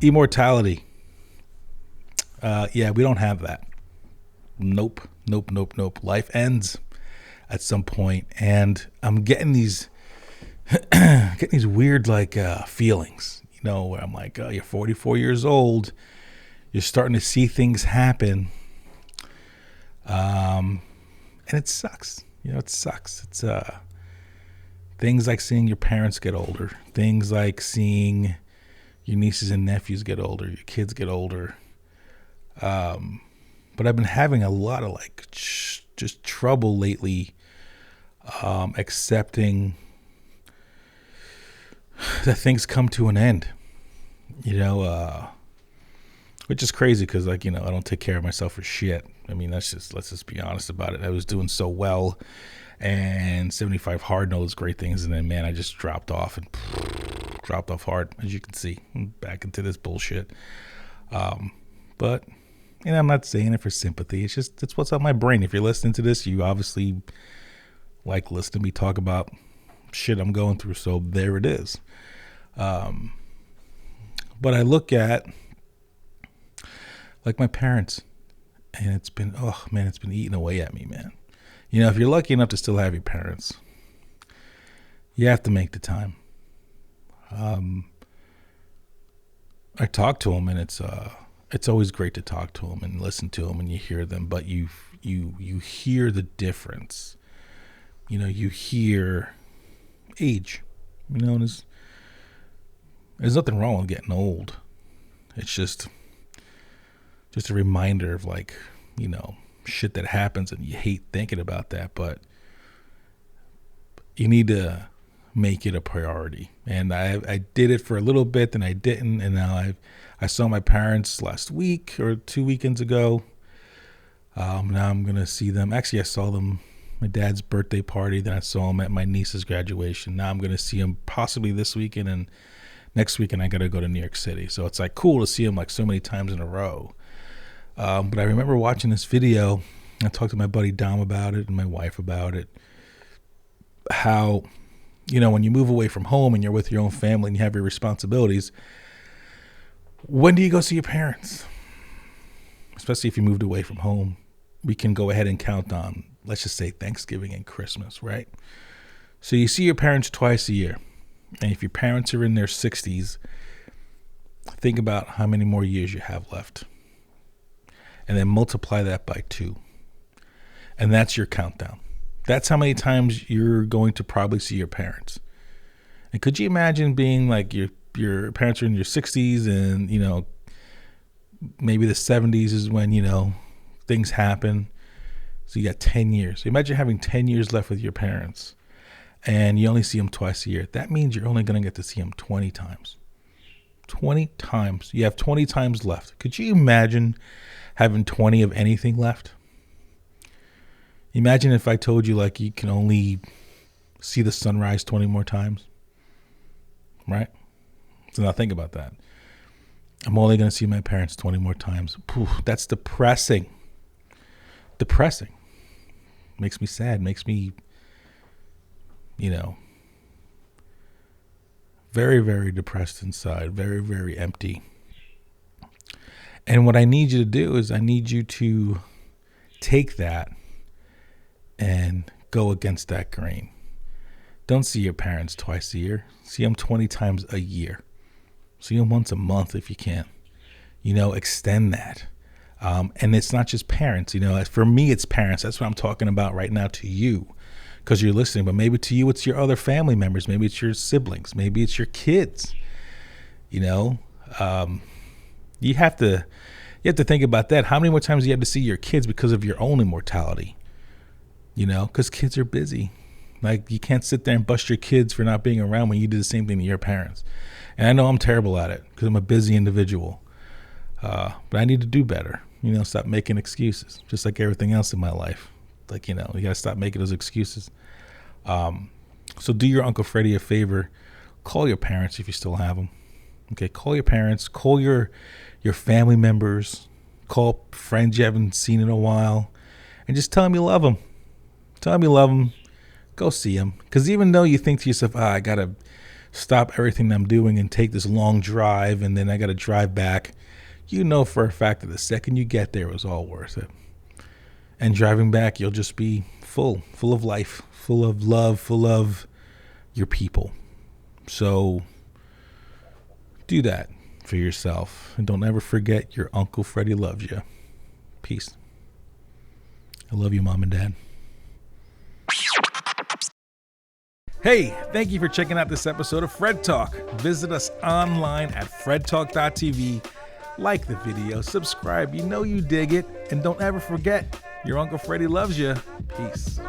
Immortality. Yeah, we don't have that. Nope, nope, nope, nope. Life ends at some point, and I'm getting these weird feelings. Where I'm like, oh, you're 44 years old. You're starting to see things happen, and it sucks. It sucks. It's things like seeing your parents get older. Things like seeing your nieces and nephews get older. Your kids get older. But I've been having a lot of just trouble lately accepting that things come to an end. Which is crazy because I don't take care of myself for shit. I mean, let's just be honest about it. I was doing so well, and 75 hard knows great things, and then man, I just dropped off hard, as you can see. I'm back into this bullshit. But I'm not saying it for sympathy. It's what's on my brain. If you're listening to this, you obviously like listening to me talk about shit I'm going through. So there it is. But I look at like my parents, and it's been eating away at me, man. If you're lucky enough to still have your parents, you have to make the time. I talk to them, and it's always great to talk to them and listen to them, and you hear them, but you hear the difference. You hear age. There's nothing wrong with getting old. It's just a reminder of shit that happens, and you hate thinking about that, but you need to make it a priority. And I did it for a little bit, then I didn't, and now I saw my parents last week or 2 weekends ago. Now I'm gonna see them. Actually, I saw them my dad's birthday party. Then I saw them at my niece's graduation. Now I'm gonna see them possibly this weekend, and next weekend I gotta go to New York City. So it's cool to see them so many times in a row. But I remember watching this video. I talked to my buddy Dom about it and my wife about it. How, when you move away from home and you're with your own family and you have your responsibilities, when do you go see your parents? Especially if you moved away from home. We can go ahead and count on, let's just say, Thanksgiving and Christmas, right? So you see your parents twice a year. And if your parents are in their 60s, think about how many more years you have left. And then multiply that by 2. And that's your countdown. That's how many times you're going to probably see your parents. And could you imagine being your parents are in your 60s, and maybe the 70s is when things happen. So you got 10 years. So imagine having 10 years left with your parents, and you only see them twice a year. That means you're only going to get to see them 20 times. 20 times. You have 20 times left. Could you imagine having 20 of anything left? Imagine if I told you you can only see the sunrise 20 more times. Right? So now think about that. I'm only going to see my parents 20 more times. Poof, that's depressing. Depressing. Makes me sad. Makes me, very, very depressed inside. Very, very empty. And what I need you to do is I need you to take that and go against that grain. Don't see your parents twice a year. See them 20 times a year. See them once a month if you can. Extend that. And it's not just parents. For me, it's parents. That's what I'm talking about right now to you, because you're listening. But maybe to you, it's your other family members. Maybe it's your siblings. Maybe it's your kids. You have to think about that. How many more times do you have to see your kids because of your own immortality? Because kids are busy. You can't sit there and bust your kids for not being around when you did the same thing to your parents. And I know I'm terrible at it because I'm a busy individual. But I need to do better. Stop making excuses, just like everything else in my life. You got to stop making those excuses. So do your Uncle Freddie a favor. Call your parents if you still have them. Okay, call your parents. Call your family members. Call friends you haven't seen in a while. And just tell them you love them. Tell them you love them. Go see them. Because even though you think to yourself, I got to stop everything I'm doing and take this long drive, and then I got to drive back, you know for a fact that the second you get there, it was all worth it. And driving back, you'll just be full of life, full of love, full of your people. So do that for yourself. And don't ever forget your Uncle Freddie loves you. Peace. I love you, Mom and Dad. Hey, thank you for checking out this episode of Fred Talk. Visit us online at fredtalk.tv. Like the video, subscribe, you know you dig it, and don't ever forget, your Uncle Freddie loves you. Peace.